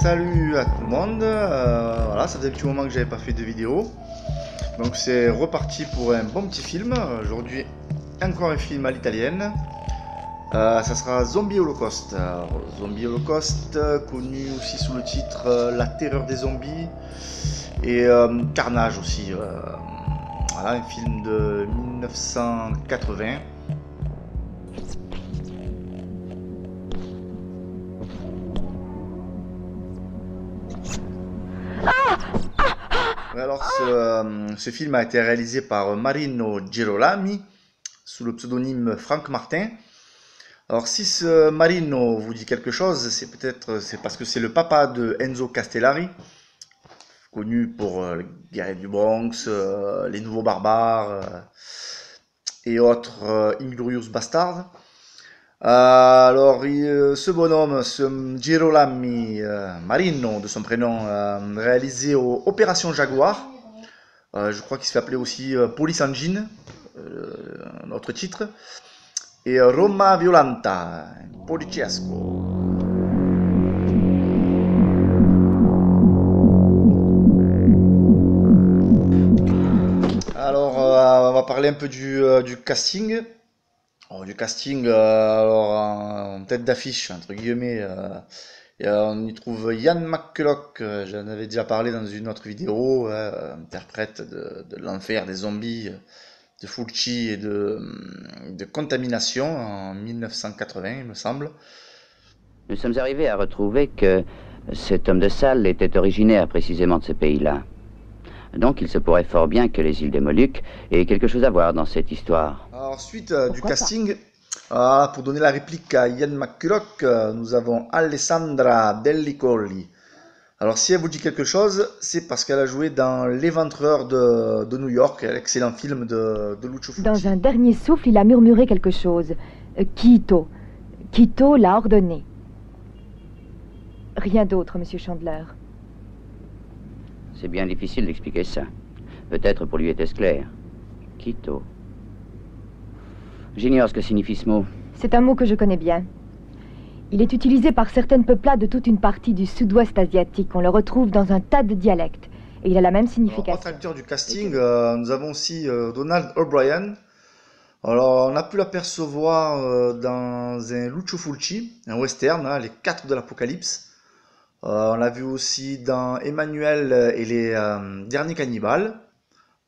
Salut à tout le monde, voilà, ça faisait un petit moment que j'avais pas fait de vidéo, donc c'est reparti pour un bon petit film. Aujourd'hui encore un film à l'italienne, ça sera Zombie Holocaust. Alors, Zombie Holocaust, connu aussi sous le titre La terreur des zombies et Carnage aussi, voilà, un film de 1980. Alors, ce film a été réalisé par Marino Girolami sous le pseudonyme Frank Martin. Alors, si ce Marino vous dit quelque chose, c'est parce que c'est le papa de Enzo Castellari, connu pour les guerriers du Bronx, les Nouveaux Barbares et autres Inglorious Bastards. Ce bonhomme, ce Girolami Marino de son prénom, réalisé au Opération Jaguar. Je crois qu'il se fait appeler aussi Police Engine, notre titre. Et Roma Violenta, Poliziesco. Alors, on va parler un peu du casting. En tête d'affiche, entre guillemets, on y trouve Ian McCulloch, j'en avais déjà parlé dans une autre vidéo, interprète de l'enfer des zombies, de Fulci et de Contamination en 1980, il me semble. Nous sommes arrivés à retrouver que cet homme de salle était originaire précisément de ce pays-là. Donc il se pourrait fort bien que les îles des Moluques aient quelque chose à voir dans cette histoire. Alors, suite du casting, pour donner la réplique à Ian McCulloch, nous avons Alessandra Dellicoli. Alors, si elle vous dit quelque chose, c'est parce qu'elle a joué dans L'Éventreur de New York, l'excellent film de Lucio Fulci. Dans un dernier souffle, il a murmuré quelque chose. Quito. Quito l'a ordonné. Rien d'autre, monsieur Chandler. C'est bien difficile d'expliquer ça. Peut-être pour lui était-ce clair. Quito. J'ignore ce que signifie ce mot. C'est un mot que je connais bien. Il est utilisé par certaines peuplades de toute une partie du sud-ouest asiatique. On le retrouve dans un tas de dialectes. Et il a la même signification. Autre acteur du casting, nous avons aussi Donald O'Brien. Alors, on a pu l'apercevoir dans un Lucio Fulci, un western, Les 4 de l'Apocalypse. On l'a vu aussi dans Emmanuel et les Derniers Cannibales.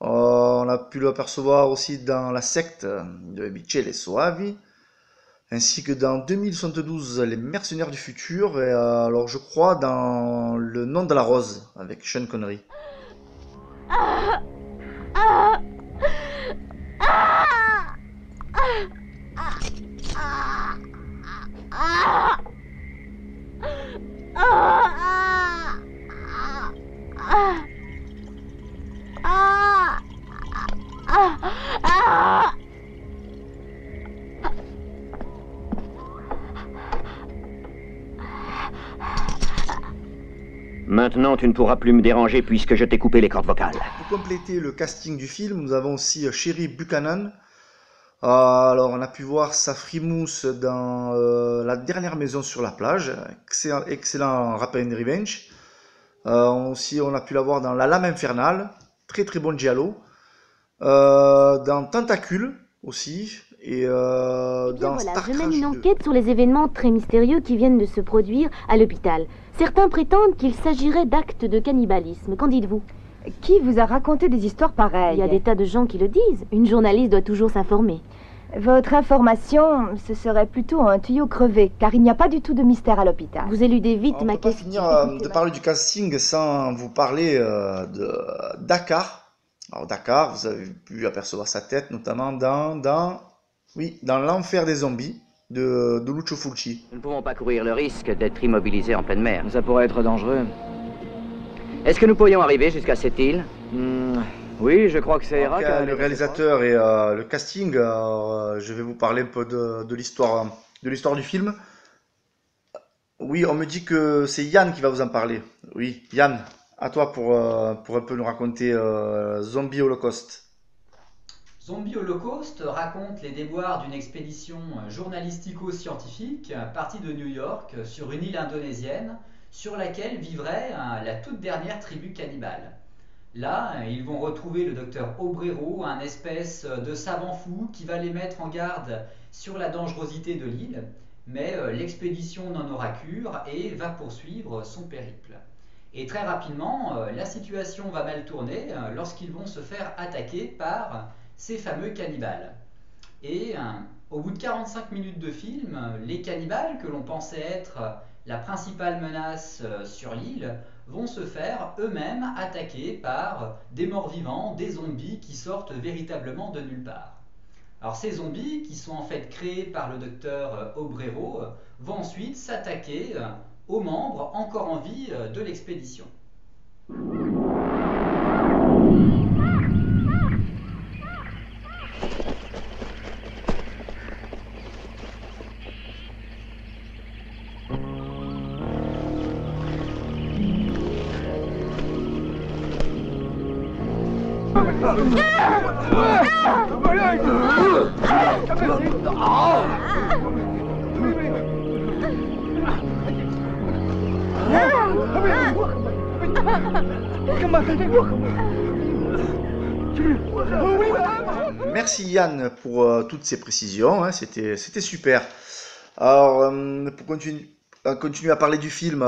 On a pu l'apercevoir aussi dans La secte de Michele Soavi, ainsi que dans 2072, Les Mercenaires du futur, et alors je crois dans Le nom de la rose avec Sean Connery. Maintenant, tu ne pourras plus me déranger puisque je t'ai coupé les cordes vocales. Pour compléter le casting du film, nous avons aussi Sherry Buchanan. Alors, on a pu voir sa frimousse dans La dernière maison sur la plage, excellent Rap and Revenge. Aussi, on a pu la voir dans La lame infernale, très très bon giallo. Dans Tentacule aussi, et dans Voilà, Star je mène Crash une 2. enquête sur les événements très mystérieux qui viennent de se produire à l'hôpital. Certains prétendent qu'il s'agirait d'actes de cannibalisme. Qu'en dites-vous? Qui vous a raconté des histoires pareilles? Il y a des tas de gens qui le disent. Une journaliste doit toujours s'informer. Votre information, ce serait plutôt un tuyau crevé, car il n'y a pas du tout de mystère à l'hôpital. Vous éludez vite On ne ma peut pas question. finir de parler du casting sans vous parler de Dakar. Alors Dakar, vous avez pu apercevoir sa tête notamment dans L'enfer des zombies de Lucio Fulci. Nous ne pouvons pas courir le risque d'être immobilisés en pleine mer. Ça pourrait être dangereux. Est-ce que nous pourrions arriver jusqu'à cette île? Oui, je crois que ça ira. Donc, le réalisateur et le casting, je vais vous parler un peu de l'histoire du film. Oui, on me dit que c'est Yann qui va vous en parler. Oui, Yann, à toi pour un peu nous raconter Zombie Holocaust. Zombie Holocaust raconte les déboires d'une expédition journalistico-scientifique partie de New York sur une île indonésienne sur laquelle vivrait la toute dernière tribu cannibale. Là, ils vont retrouver le docteur Obrero, un espèce de savant fou qui va les mettre en garde sur la dangerosité de l'île, mais l'expédition n'en aura cure et va poursuivre son périple. Et très rapidement, la situation va mal tourner lorsqu'ils vont se faire attaquer par ces fameux cannibales. Et au bout de 45 minutes de film, les cannibales, que l'on pensait être la principale menace sur l'île, vont se faire eux-mêmes attaquer par des morts-vivants, des zombies qui sortent véritablement de nulle part. Alors ces zombies, qui sont en fait créés par le docteur Obrero, vont ensuite s'attaquer aux membres encore en vie de l'expédition. Merci Yann pour toutes ces précisions, hein, c'était super. Alors, pour continuer à parler du film,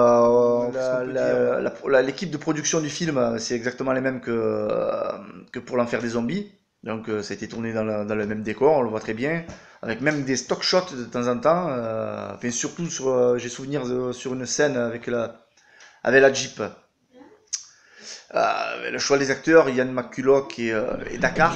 l'équipe de production du film, c'est exactement les mêmes que pour l'Enfer des zombies. Donc ça a été tourné dans le même décor, on le voit très bien, avec même des stock shots de temps en temps. Enfin, surtout, j'ai souvenir sur une scène avec la Jeep. Le choix des acteurs, Ian McCulloch et Dakar.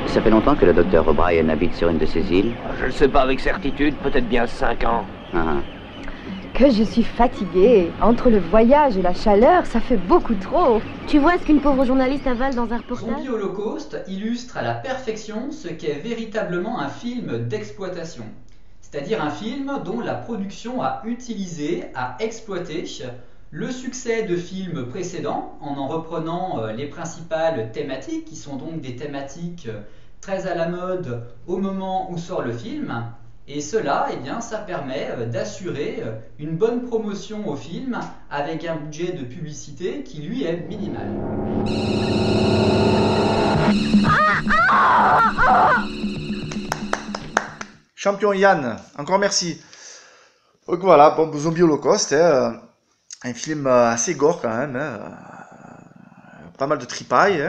Ça fait longtemps que le docteur O'Brien habite sur une de ces îles? Je ne sais pas avec certitude, peut-être bien 5 ans. Que je suis fatiguée. Entre le voyage et la chaleur, ça fait beaucoup trop. Tu vois ce qu'une pauvre journaliste avale dans un reportage? Zombie Holocaust illustre à la perfection ce qu'est véritablement un film d'exploitation. C'est-à-dire un film dont la production a utilisé, a exploité le succès de films précédents en reprenant les principales thématiques, qui sont donc des thématiques très à la mode au moment où sort le film. Et cela, eh bien, ça permet d'assurer une bonne promotion au film avec un budget de publicité qui, lui, est minimal. Champion Yann, encore merci. Donc voilà, bon, Zombie Holocaust, un film assez gore quand même, pas mal de tripailles.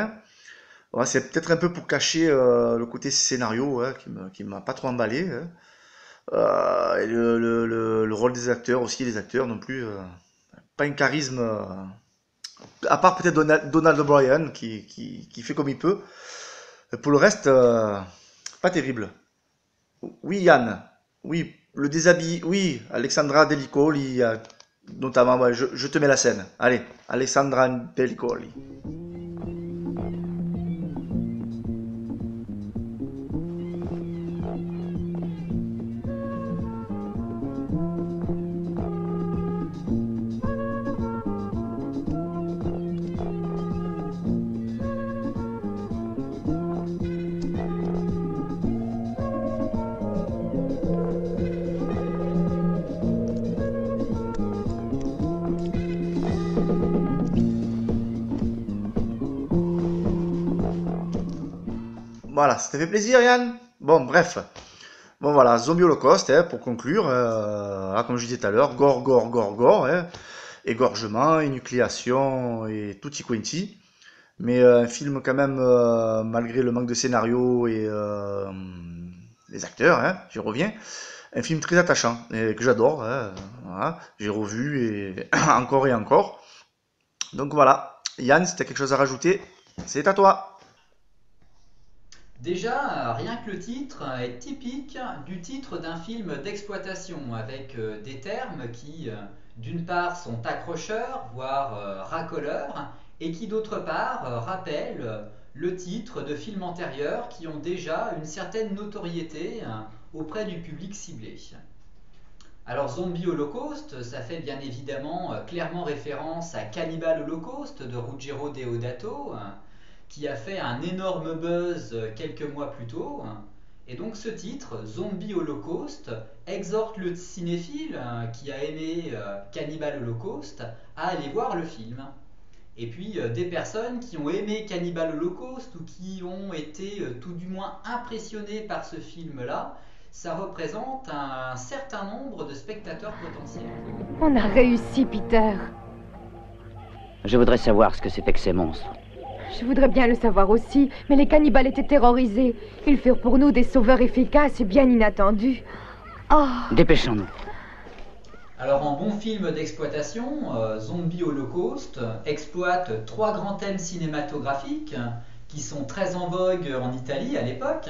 Ouais, c'est peut-être un peu pour cacher le côté scénario qui m'a pas trop emballé. Et le rôle des acteurs aussi, les acteurs non plus, pas un charisme, à part peut-être Donald O'Brien qui fait comme il peut. Pour le reste, pas terrible. Oui Yann, oui, le déshabillé, oui, Alexandra Delicoli, notamment, ouais, je te mets la scène. Allez, Alexandra Delicoli. Voilà, ça t'a fait plaisir Yann? Bon, bref. Bon voilà, Zombie Holocaust, pour conclure, comme je disais tout à l'heure, gore, égorgement, énucléation et tutti quanti. Mais un film quand même, malgré le manque de scénario et les acteurs, j'y reviens, un film très attachant, et que j'adore, voilà, j'ai revu et encore et encore. Donc voilà, Yann, si tu as quelque chose à rajouter, c'est à toi. Déjà, rien que le titre est typique du titre d'un film d'exploitation, avec des termes qui, d'une part, sont accrocheurs, voire racoleurs, et qui, d'autre part, rappellent le titre de films antérieurs qui ont déjà une certaine notoriété auprès du public ciblé. Alors Zombie Holocaust, ça fait bien évidemment clairement référence à Cannibal Holocaust de Ruggero Deodato, qui a fait un énorme buzz quelques mois plus tôt. Et donc ce titre, Zombie Holocaust, exhorte le cinéphile qui a aimé Cannibal Holocaust à aller voir le film. Et puis des personnes qui ont aimé Cannibal Holocaust ou qui ont été tout du moins impressionnées par ce film-là, ça représente un certain nombre de spectateurs potentiels. On a réussi, Peter. Je voudrais savoir ce que c'était que ces monstres. Je voudrais bien le savoir aussi, mais les cannibales étaient terrorisés. Ils furent pour nous des sauveurs efficaces et bien inattendus. Oh. Dépêchons-nous. Alors en bon film d'exploitation, Zombie Holocaust exploite 3 grands thèmes cinématographiques qui sont très en vogue en Italie à l'époque,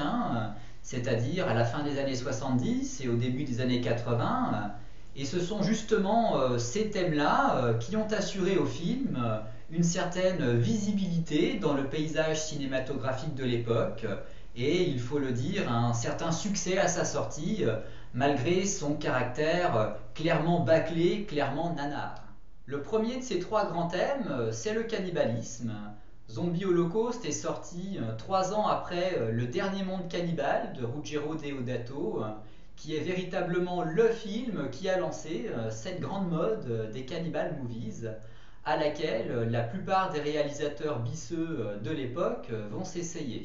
c'est-à-dire à la fin des années 70 et au début des années 80. Et ce sont justement ces thèmes-là qui ont assuré au film une certaine visibilité dans le paysage cinématographique de l'époque et, il faut le dire, un certain succès à sa sortie, malgré son caractère clairement bâclé, clairement nanar. Le premier de ces 3 grands thèmes, c'est le cannibalisme. Zombie Holocaust est sorti 3 ans après Le Dernier Monde Cannibale de Ruggero Deodato, qui est véritablement le film qui a lancé cette grande mode des cannibal movies, à laquelle la plupart des réalisateurs bisseux de l'époque vont s'essayer.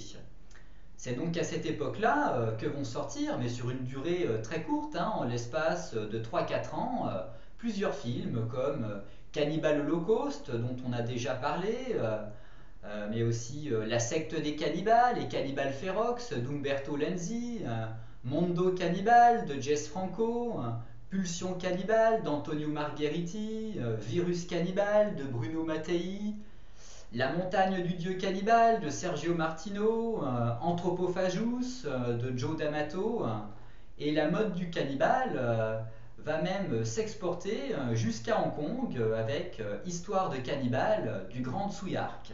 C'est donc à cette époque-là que vont sortir, mais sur une durée très courte, en l'espace de 3-4 ans, plusieurs films comme Cannibal Holocaust, dont on a déjà parlé, mais aussi La secte des cannibales et Cannibal Ferox d'Umberto Lenzi, Mondo Cannibal de Jess Franco, Pulsion Cannibale d'Antonio Margheriti, Virus Cannibal de Bruno Mattei, La montagne du dieu cannibale de Sergio Martino, Anthropophagus de Joe D'Amato, et la mode du cannibale va même s'exporter jusqu'à Hong Kong avec Histoire de cannibale du Grand Tsui Hark.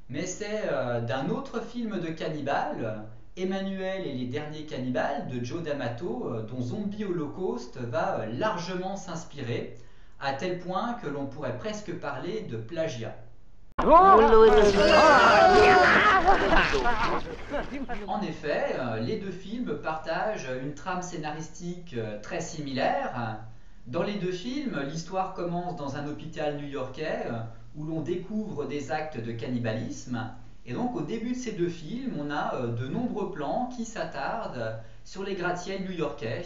Mais c'est d'un autre film de cannibale, Emmanuel et les derniers cannibales de Joe D'Amato, dont Zombie Holocaust va largement s'inspirer, à tel point que l'on pourrait presque parler de plagiat. En effet, les 2 films partagent une trame scénaristique très similaire. Dans les 2 films, l'histoire commence dans un hôpital new-yorkais où l'on découvre des actes de cannibalisme. Et donc au début de ces 2 films, on a de nombreux plans qui s'attardent sur les gratte-ciels new-yorkais.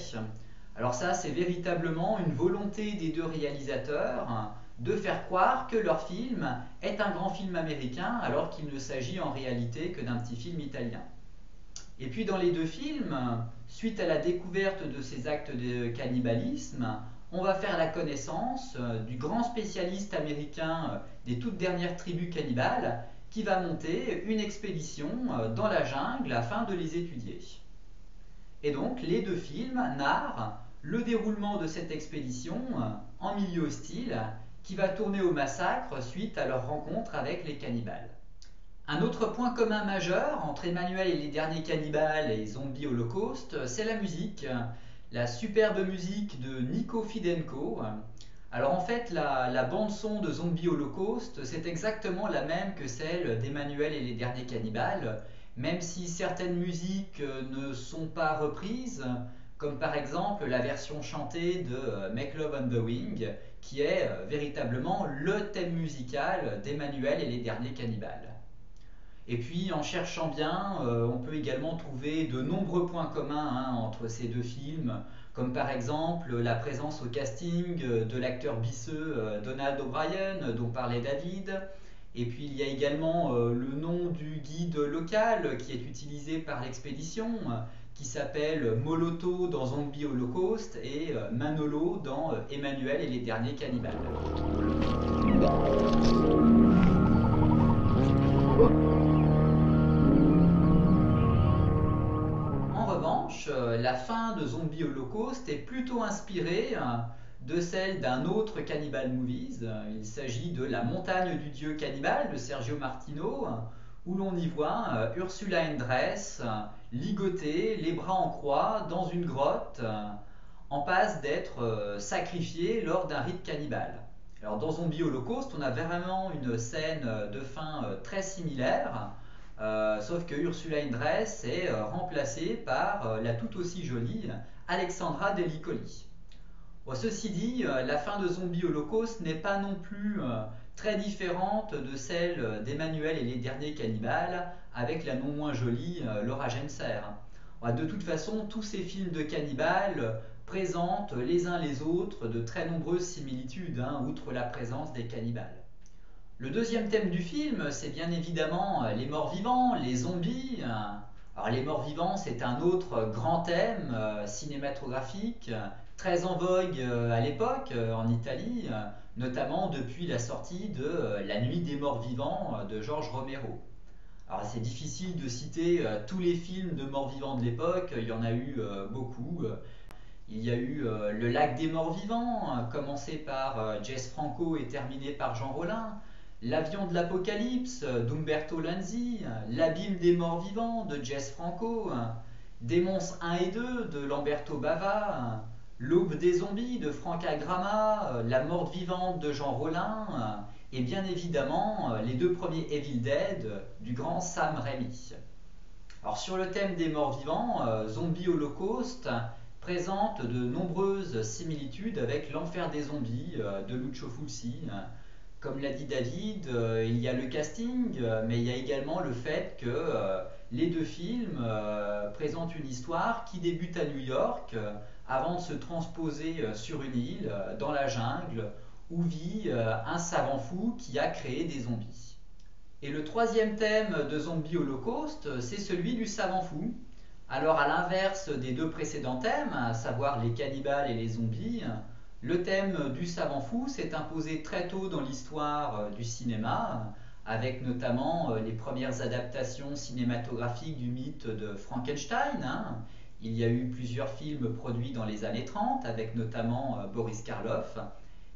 Alors ça, c'est véritablement une volonté des 2 réalisateurs de faire croire que leur film est un grand film américain alors qu'il ne s'agit en réalité que d'un petit film italien. Et puis dans les 2 films, suite à la découverte de ces actes de cannibalisme, on va faire la connaissance du grand spécialiste américain des toutes dernières tribus cannibales qui va monter une expédition dans la jungle afin de les étudier. Et donc les 2 films narrent le déroulement de cette expédition en milieu hostile qui va tourner au massacre suite à leur rencontre avec les cannibales. Un autre point commun majeur entre Emmanuel et les derniers cannibales et Zombie Holocaust, c'est la musique. La superbe musique de Nico Fidenko. Alors en fait, la bande-son de Zombie Holocaust, c'est exactement la même que celle d'Emmanuel et les derniers cannibales, même si certaines musiques ne sont pas reprises, comme par exemple la version chantée de Make Love on the Wing, qui est véritablement le thème musical d'Emmanuel et les derniers cannibales. Et puis en cherchant bien, on peut également trouver de nombreux points communs entre ces 2 films, comme par exemple la présence au casting de l'acteur bisseux Donald O'Brien, dont parlait David. Et puis il y a également le nom du guide local qui est utilisé par l'expédition, qui s'appelle Moloto dans Zombie Holocaust et Manolo dans Emmanuel et les derniers cannibales. En revanche, la fin de Zombie Holocaust est plutôt inspirée de celle d'un autre Cannibal Movies. Il s'agit de La montagne du dieu cannibale de Sergio Martino, où l'on y voit Ursula Andress ligotée, les bras en croix, dans une grotte, en passe d'être sacrifié lors d'un rite cannibale. Alors dans Zombie Holocaust, on a vraiment une scène de fin très similaire, sauf que Ursula Andress est remplacée par la tout aussi jolie Alexandra Delicoli. Bon, ceci dit, la fin de Zombie Holocaust n'est pas non plus très différente de celle d'Emmanuel et les derniers cannibales, avec la non moins jolie Laura Genser. De toute façon, tous ces films de cannibales présentent les uns les autres de très nombreuses similitudes, outre la présence des cannibales. Le deuxième thème du film, c'est bien évidemment les morts-vivants, les zombies. Alors les morts-vivants, c'est un autre grand thème cinématographique, très en vogue à l'époque en Italie, notamment depuis la sortie de La Nuit des morts-vivants de George Romero. Alors c'est difficile de citer tous les films de morts-vivants de l'époque, il y en a eu beaucoup. Il y a eu Le Lac des morts-vivants, commencé par Jess Franco et terminé par Jean Rollin. L'Avion de l'Apocalypse d'Umberto Lanzi, L'Abîme des morts-vivants de Jess Franco, Démons 1 et 2 de Lamberto Bava, L'Aube des zombies de Frank Agrama, La Morte vivante de Jean Rollin, et bien évidemment les deux premiers Evil Dead du grand Sam Raimi. Alors sur le thème des morts-vivants, Zombie Holocaust présente de nombreuses similitudes avec L'Enfer des zombies de Lucio Fulci. Comme l'a dit David, il y a le casting, mais il y a également le fait que les deux films présentent une histoire qui débute à New York avant de se transposer sur une île, dans la jungle, où vit un savant fou qui a créé des zombies. Et le troisième thème de Zombie Holocaust, c'est celui du savant fou. Alors à l'inverse des deux précédents thèmes, à savoir les cannibales et les zombies, le thème du savant fou s'est imposé très tôt dans l'histoire du cinéma, avec notamment les premières adaptations cinématographiques du mythe de Frankenstein. Il y a eu plusieurs films produits dans les années 30, avec notamment Boris Karloff.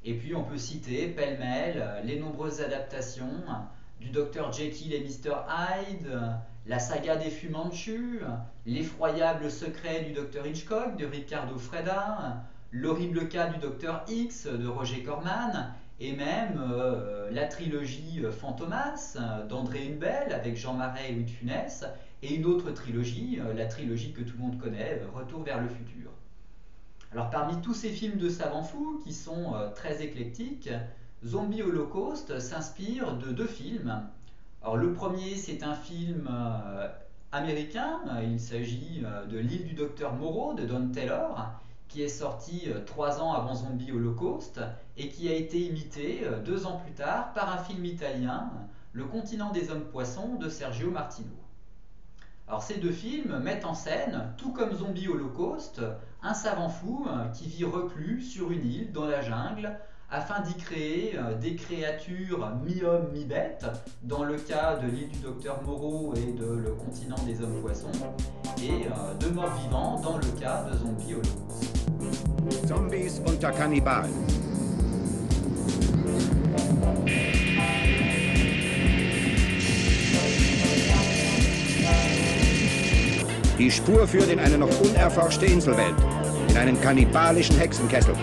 Et puis on peut citer pêle-mêle les nombreuses adaptations du Dr Jekyll et Mr Hyde, la saga des Fu-Manchu, l'effroyable secret du Dr Hitchcock de Riccardo Freda, l'horrible cas du Dr X de Roger Corman, et même la trilogie Fantomas d'André Hunebelle avec Jean Marais et Louis de Funès, et une autre trilogie, la trilogie que tout le monde connaît, Retour vers le futur. Alors parmi tous ces films de savants fous qui sont très éclectiques, Zombie Holocaust s'inspire de deux films. Alors le premier, c'est un film américain, il s'agit de L'île du docteur Moreau de Don Taylor, qui est sorti 3 ans avant Zombie Holocaust et qui a été imité 2 ans plus tard par un film italien, Le continent des hommes poissons de Sergio Martino. Alors ces deux films mettent en scène, tout comme Zombie Holocaust, un savant fou qui vit reclus sur une île dans la jungle afin d'y créer des créatures mi-homme, mi-bête, dans le cas de l'île du docteur Moreau et de Le continent des hommes poissons, et de morts vivants dans le cas de Zombie Holocaust. Zombies unter Kannibalen. Die Spur führt in eine noch unerforschte Inselwelt, in einen kannibalischen Hexenkessel.